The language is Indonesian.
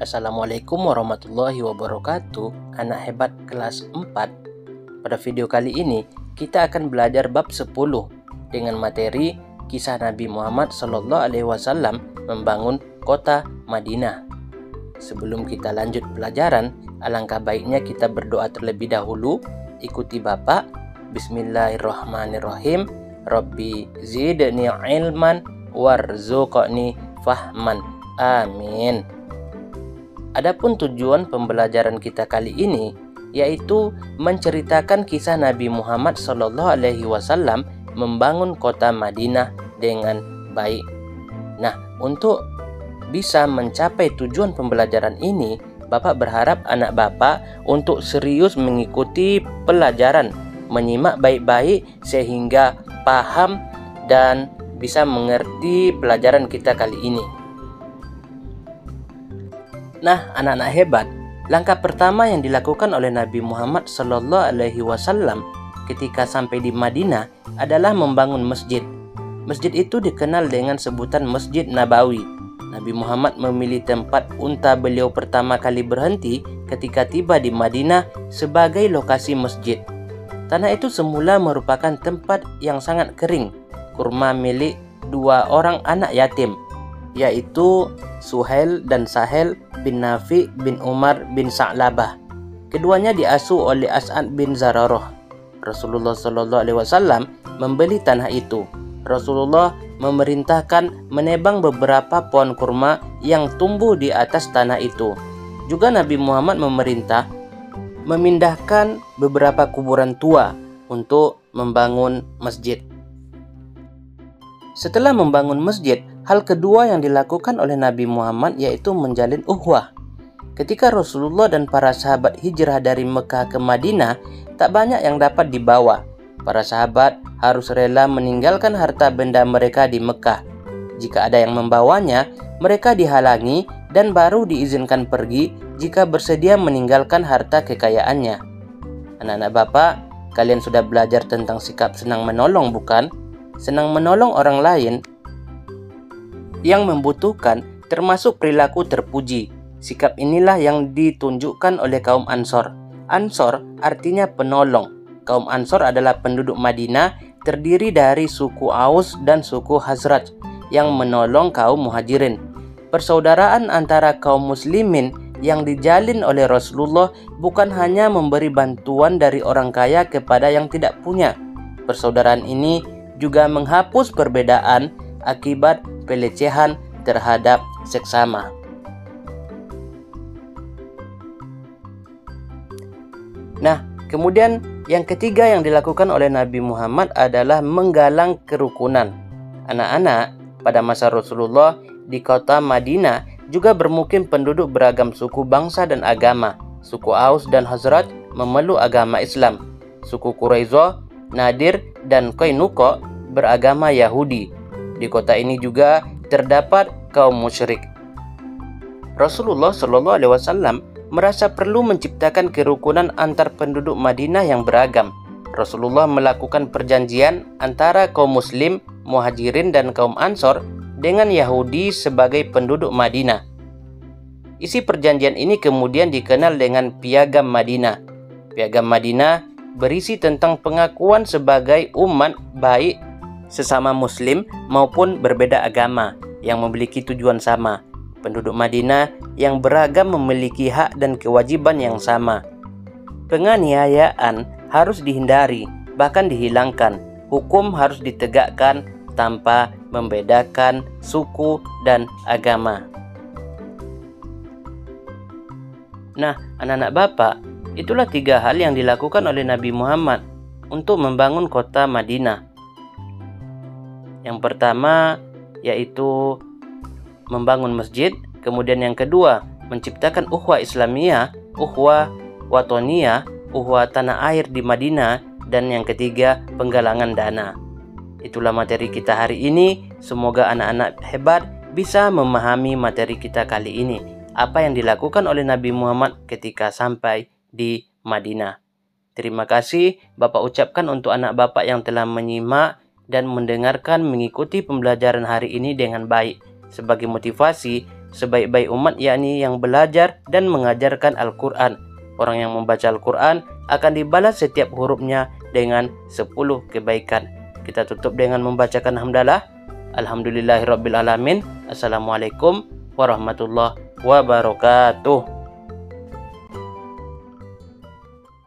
Assalamualaikum warahmatullahi wabarakatuh. Anak hebat kelas 4. Pada video kali ini kita akan belajar bab 10 dengan materi kisah Nabi Muhammad SAW membangun kota Madinah. Sebelum kita lanjut pelajaran, alangkah baiknya kita berdoa terlebih dahulu. Ikuti Bapak. Bismillahirrahmanirrahim. Rabbi zidni ilman warzuqni fahman. Amin. Adapun tujuan pembelajaran kita kali ini yaitu menceritakan kisah Nabi Muhammad SAW membangun kota Madinah dengan baik. Nah, untuk bisa mencapai tujuan pembelajaran ini, Bapak berharap anak Bapak untuk serius mengikuti pelajaran, menyimak baik-baik sehingga paham dan bisa mengerti pelajaran kita kali ini. Nah, anak-anak hebat, langkah pertama yang dilakukan oleh Nabi Muhammad SAW ketika sampai di Madinah adalah membangun masjid. Masjid itu dikenal dengan sebutan Masjid Nabawi. Nabi Muhammad memilih tempat unta beliau pertama kali berhenti ketika tiba di Madinah sebagai lokasi masjid. Tanah itu semula merupakan tempat yang sangat kering, kurma milik dua orang anak yatim, yaitu Suhail dan Sahel bin Nafi bin Umar bin Sa'labah. Keduanya diasuh oleh As'ad bin Zararah. Rasulullah SAW membeli tanah itu. Rasulullah memerintahkan menebang beberapa pohon kurma yang tumbuh di atas tanah itu. Juga Nabi Muhammad memerintah memindahkan beberapa kuburan tua untuk membangun masjid. Setelah membangun masjid, hal kedua yang dilakukan oleh Nabi Muhammad yaitu menjalin ukhuwah. Ketika Rasulullah dan para sahabat hijrah dari Mekah ke Madinah, tak banyak yang dapat dibawa. Para sahabat harus rela meninggalkan harta benda mereka di Mekah. Jika ada yang membawanya, mereka dihalangi dan baru diizinkan pergi jika bersedia meninggalkan harta kekayaannya. Anak-anak Bapak, kalian sudah belajar tentang sikap senang menolong, bukan? Senang menolong orang lain yang membutuhkan termasuk perilaku terpuji. Sikap inilah yang ditunjukkan oleh kaum Ansor. Ansor artinya penolong. Kaum Ansor adalah penduduk Madinah terdiri dari suku Aus dan suku Khazraj yang menolong kaum Muhajirin. Persaudaraan antara kaum muslimin yang dijalin oleh Rasulullah bukan hanya memberi bantuan dari orang kaya kepada yang tidak punya. Persaudaraan ini juga menghapus perbedaan akibat pelecehan terhadap seksama. Nah, kemudian yang ketiga yang dilakukan oleh Nabi Muhammad adalah menggalang kerukunan. Anak-anak, pada masa Rasulullah di kota Madinah juga bermukim penduduk beragam suku, bangsa dan agama. Suku Aus dan Khazraj memeluk agama Islam. Suku Quraisyah, Nadir dan Qainuqa beragama Yahudi. Di kota ini juga terdapat kaum musyrik. Rasulullah SAW merasa perlu menciptakan kerukunan antar penduduk Madinah yang beragam. Rasulullah melakukan perjanjian antara kaum muslim, muhajirin dan kaum ansor dengan Yahudi sebagai penduduk Madinah. Isi perjanjian ini kemudian dikenal dengan Piagam Madinah. Piagam Madinah berisi tentang pengakuan sebagai umat baik sesama muslim maupun berbeda agama yang memiliki tujuan sama. Penduduk Madinah yang beragam memiliki hak dan kewajiban yang sama. Penganiayaan harus dihindari, bahkan dihilangkan. Hukum harus ditegakkan tanpa membedakan suku dan agama. Nah, anak-anak Bapak, itulah 3 hal yang dilakukan oleh Nabi Muhammad untuk membangun kota Madinah. Yang pertama yaitu membangun masjid, kemudian yang kedua menciptakan ukhuwah Islamiyah, ukhuwah watoniyah, ukhuwah tanah air di Madinah, dan yang ketiga penggalangan dana. Itulah materi kita hari ini. Semoga anak-anak hebat bisa memahami materi kita kali ini. Apa yang dilakukan oleh Nabi Muhammad ketika sampai di Madinah. Terima kasih Bapak ucapkan untuk anak Bapak yang telah menyimak dan mendengarkan mengikuti pembelajaran hari ini dengan baik. Sebagai motivasi, sebaik-baik umat, yakni yang belajar dan mengajarkan Al-Quran. Orang yang membaca Al-Quran akan dibalas setiap hurufnya dengan 10 kebaikan. Kita tutup dengan membacakan hamdalah. Alhamdulillahirabbil alamin. Assalamualaikum warahmatullahi wabarakatuh.